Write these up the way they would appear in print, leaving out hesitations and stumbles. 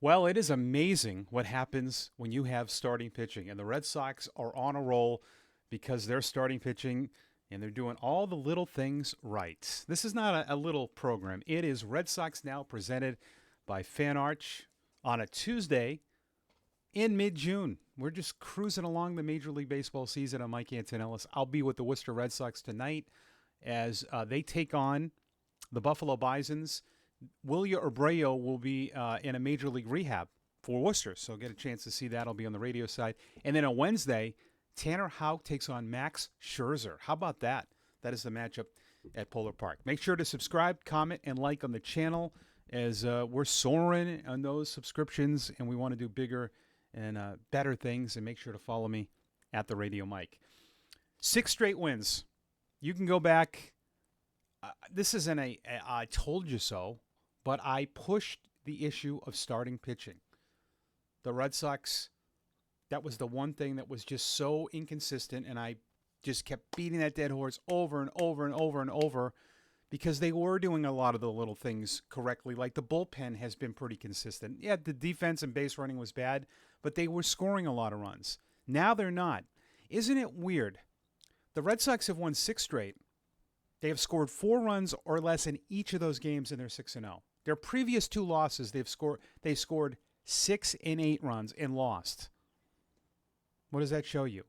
Well, it is amazing what happens when you have starting pitching. And the Red Sox are on a roll because they're starting pitching and they're doing all the little things right. This is not a little program. It is Red Sox Now presented by Fan Arch on a Tuesday in mid-June. We're just cruising along the Major League Baseball season. I'm Mike Antonellis. I'll be with the Worcester Red Sox tonight as they take on the Buffalo Bisons. Willia Abreu will be in a major league rehab for Worcester, so get a chance to see that. I'll be on the radio side. And then on Wednesday, Tanner Houck takes on Max Scherzer. How about that? That is the matchup at Polar Park. Make sure to subscribe, comment, and like on the channel as we're soaring on those subscriptions, and we want to do bigger and better things. And make sure to follow me at the Radio Mike. 6 straight wins. You can go back. This isn't a I told you so, but I pushed the issue of starting pitching. The Red Sox, that was the one thing that was just so inconsistent, and I just kept beating that dead horse over and over and over and over because they were doing a lot of the little things correctly. Like the bullpen has been pretty consistent. Yeah, the defense and base running was bad, but they were scoring a lot of runs. Now they're not. Isn't it weird? The Red Sox have won 6 straight. They have scored 4 runs or less in each of those games, and they're 6-0. Their previous 2 losses, they scored 6 and 8 runs and lost. What does that show you?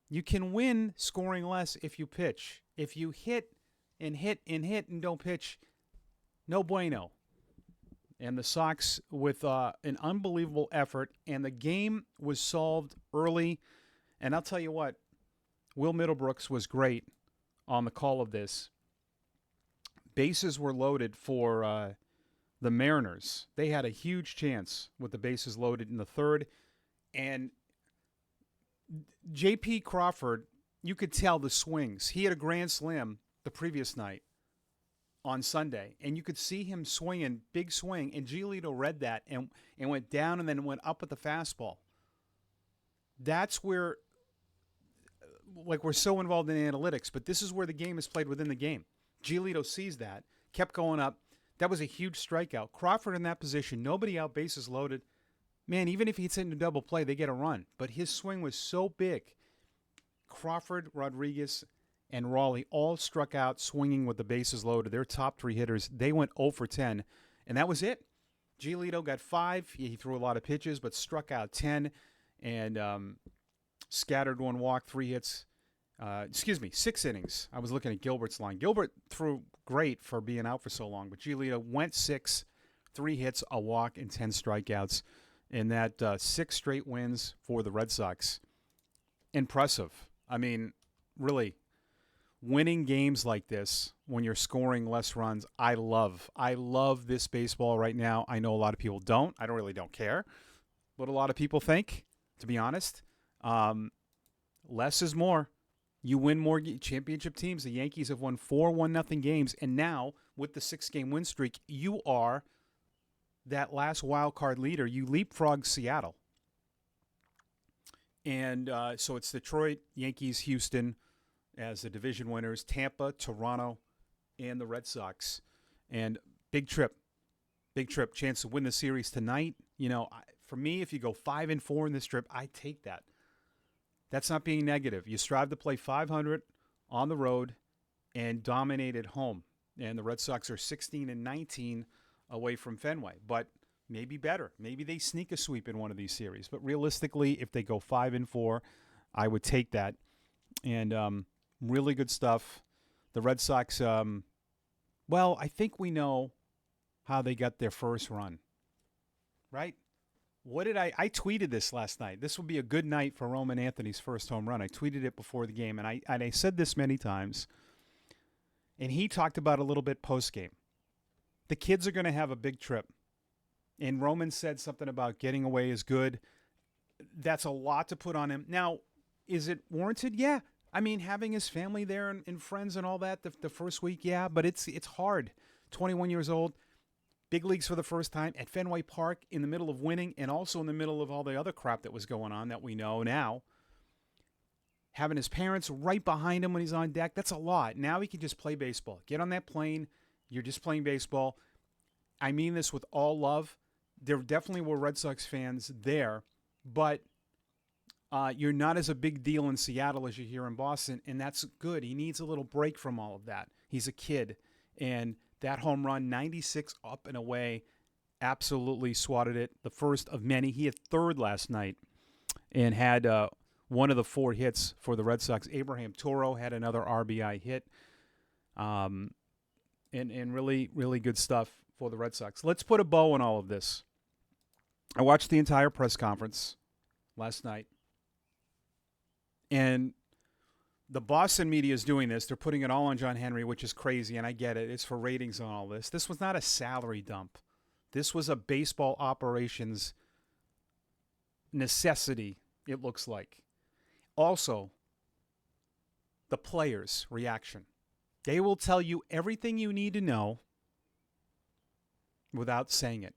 You can win scoring less if you pitch. If you hit and hit and hit and don't pitch, no bueno. And the Sox with an unbelievable effort, and the game was solved early. And I'll tell you what, Will Middlebrooks was great on the call of this. Bases were loaded for the Mariners. They had a huge chance with the bases loaded in the third. And J.P. Crawford, you could tell the swings. He had a grand slam the previous night on Sunday, and you could see him swinging, big swing, and Giolito read that and went down and then went up with the fastball. That's where, like, we're so involved in analytics, but this is where the game is played within the game. Giolito sees that, kept going up. That was a huge strikeout. Crawford in that position, nobody out, bases loaded. Man, even if he's hitting a double play, they get a run. But his swing was so big. Crawford, Rodriguez, and Raleigh all struck out swinging with the bases loaded. Their top 3 hitters, they went 0 for 10, and that was it. Giolito got 5. He threw a lot of pitches, but struck out 10, and scattered 1 walk, 3 hits. 6 innings. I was looking at Gilbert's line. Gilbert threw great for being out for so long, but Giolito went 6, 3 hits, a walk, and 10 strikeouts. In that 6 straight wins for the Red Sox. Impressive. I mean, really, winning games like this when you're scoring less runs, I love. I love this baseball right now. I know a lot of people don't. I don't care what a lot of people think, to be honest. Less is more. You win more championship teams. The Yankees have won 4 1-0 games, and now with the 6-game win streak, you are that last wild card leader. You leapfrog Seattle. And so it's Detroit, Yankees, Houston as the division winners, Tampa, Toronto, and the Red Sox. And big trip, chance to win the series tonight. You know, for me, if you go 5-4 in this trip, I take that. That's not being negative. You strive to play 500 on the road and dominate at home. And the Red Sox are 16-19 away from Fenway, but maybe better. Maybe they sneak a sweep in one of these series. But realistically, if they go 5-4, I would take that. And really good stuff. The Red Sox, well, I think we know how they got their first run, right? What did I tweeted this last night. This will be a good night for Roman Anthony's first home run. I tweeted it before the game, and I said this many times. And he talked about it a little bit post-game. The kids are going to have a big trip. And Roman said something about getting away is good. That's a lot to put on him. Now, is it warranted? Yeah. I mean, having his family there and friends and all that the first week, yeah. But it's hard. 21 years old, big leagues for the first time at Fenway Park in the middle of winning and also in the middle of all the other crap that was going on that we know now. Having his parents right behind him when he's on deck, that's a lot. Now he can just play baseball. Get on that plane. You're just playing baseball. I mean this with all love. there definitely were Red Sox fans there, but you're not as a big deal in Seattle as you hear in Boston, and that's good. He needs a little break from all of that. He's a kid, and that home run, 96 up and away, absolutely swatted it. The first of many. He hit third last night and had one of the 4 hits for the Red Sox. Abraham Toro had another RBI hit, and really, really good stuff for the Red Sox. Let's put a bow on all of this. I watched the entire press conference last night, and the Boston media is doing this. They're putting it all on John Henry, which is crazy, and I get it. It's for ratings on all this. This was not a salary dump. This was a baseball operations necessity, it looks like. Also, the players' reaction. They will tell you everything you need to know without saying it.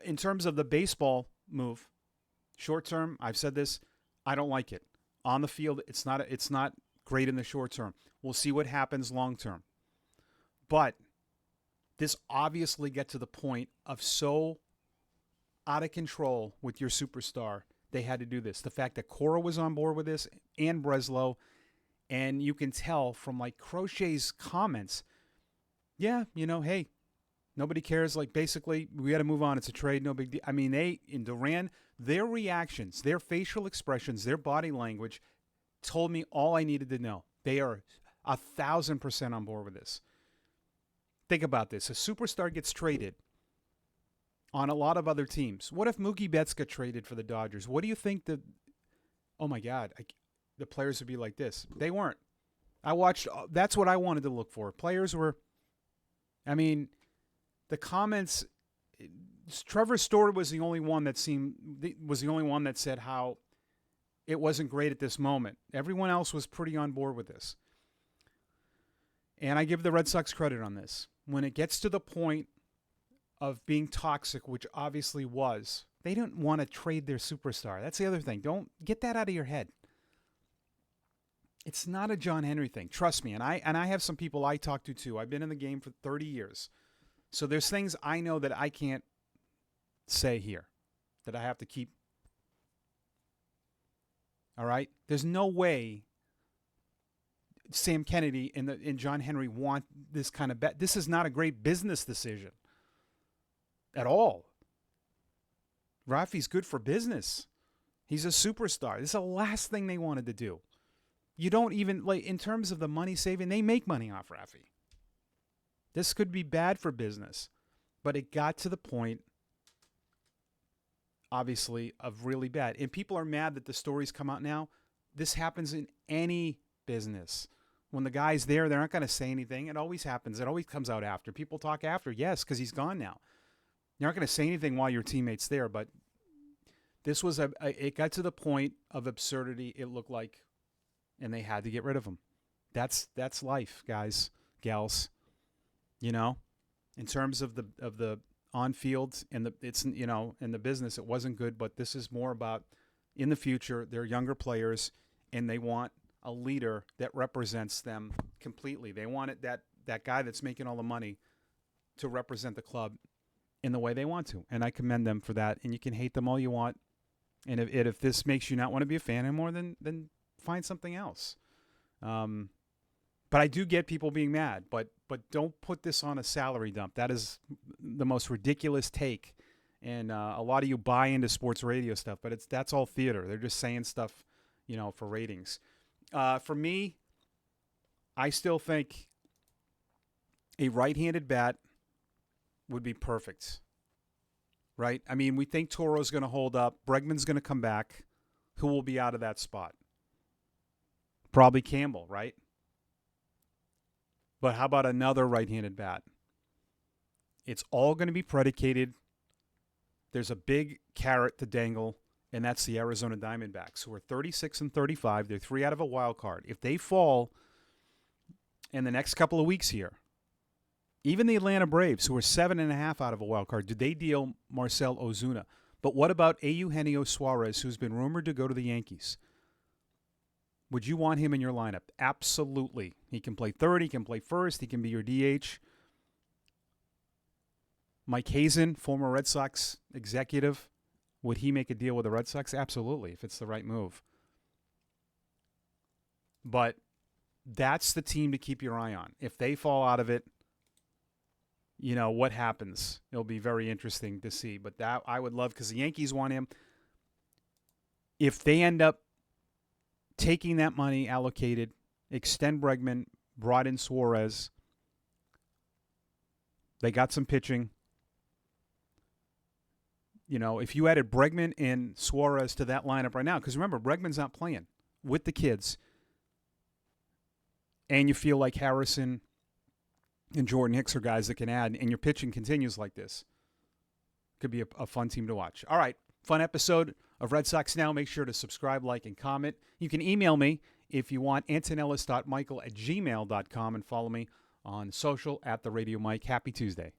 In terms of the baseball move, short term, I've said this, I don't like it. On the field, it's not great in the short term. We'll see what happens long term. But this obviously gets to the point of so out of control with your superstar, they had to do this. The fact that Cora was on board with this and Breslow, and you can tell from like Crochet's comments, yeah, hey, nobody cares. Like, basically, we got to move on. It's a trade, no big deal. I mean, in Duran, their reactions, their facial expressions, their body language told me all I needed to know. They are 1,000% on board with this. Think about this. A superstar gets traded on a lot of other teams. What if Mookie Betts got traded for the Dodgers? What do you think oh my God, the players would be like this? They weren't. I watched, that's what I wanted to look for. Players were, the comments, Trevor Story was the only one that said how it wasn't great at this moment. Everyone else was pretty on board with this. And I give the Red Sox credit on this. When it gets to the point of being toxic, which obviously was, they didn't want to trade their superstar. That's the other thing. Don't get that out of your head. It's not a John Henry thing. Trust me. And I have some people I talk to too. I've been in the game for 30 years. So there's things I know that I can't say here, that I have to keep. All right? There's no way Sam Kennedy and John Henry want this kind of bet. This is not a great business decision at all. Rafi's good for business. He's a superstar. This is the last thing they wanted to do. You don't even, like, in terms of the money saving, they make money off Rafi. This could be bad for business. But it got to the point, obviously, of really bad. And people are mad that the stories come out now. This happens in any business. When the guy's there, they're not going to say anything. It always happens. It always comes out after. People talk after. Yes, because he's gone now. You're not going to say anything while your teammate's there. But this was it got to the point of absurdity, it looked like, and they had to get rid of him. That's life, guys, gals. In terms of the on field and in the business, it wasn't good. But this is more about in the future. They're younger players, and they want a leader that represents them completely. They want that guy that's making all the money to represent the club in the way they want to, and I commend them for that. And you can hate them all you want, and if this makes you not want to be a fan anymore, then find something else. But I do get people being mad, but don't put this on a salary dump. That is the most ridiculous take, and a lot of you buy into sports radio stuff, but that's all theater. They're just saying stuff, for ratings. For me, I still think a right-handed bat would be perfect, right? I mean, we think Toro's going to hold up. Bregman's going to come back. Who will be out of that spot? Probably Campbell, right? But how about another right-handed bat? It's all going to be predicated. There's a big carrot to dangle, and that's the Arizona Diamondbacks, who are 36 and 35. They're 3 out of a wild card. If they fall in the next couple of weeks here, even the Atlanta Braves, who are 7.5 out of a wild card, did they deal Marcell Ozuna? But what about Eugenio Suarez, who's been rumored to go to the Yankees? Would you want him in your lineup? Absolutely. He can play third. He can play first. He can be your DH. Mike Hazen, former Red Sox executive, would he make a deal with the Red Sox? Absolutely, if it's the right move. But that's the team to keep your eye on. If they fall out of it, what happens? It'll be very interesting to see. But that I would love, because the Yankees want him. If they end up taking that money allocated, extend Bregman, brought in Suarez, they got some pitching. If you added Bregman and Suarez to that lineup right now, because remember, Bregman's not playing with the kids, and you feel like Harrison and Jordan Hicks are guys that can add, and your pitching continues like this, could be a fun team to watch. All right, fun episode of Red Sox Now. Make sure to subscribe, like, and comment. You can email me if you want, antonellis.michael@gmail.com, and follow me on social @TheRadioMike. Happy Tuesday.